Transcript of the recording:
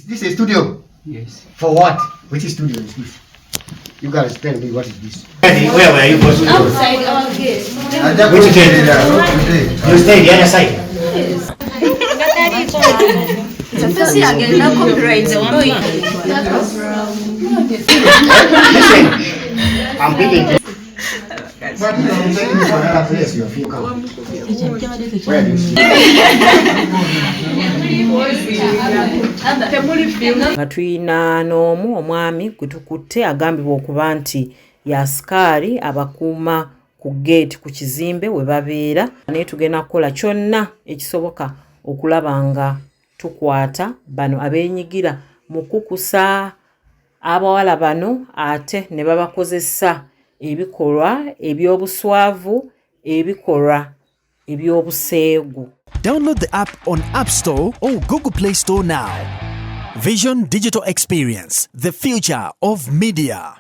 this a studio? Yes. For what? Which studio is this? You guys tell me what is this? Where were you supposed to go? Outside our gate. Which gate? You stay the other side. Yes. First again, no copyright. Listen, I'm begging you. But I'm saying for another place you feel come. Where do you see? nga tulina n'omu omwami gwe tukutte agambibwa okuba nti y'asikaali abakuuma ku gate ku kizimbe we babeera, naye tugenda kukola kyonna ekisoboka okulaba nga tukwata bano abeenyigira mu kukusa abawala bano ate ne babakozesa ebikolwa eby'obuswavu, ebikolwa eby'obuseegu. Download the app on App Store or Google Play Store now. Vision Digital Experience, the future of media.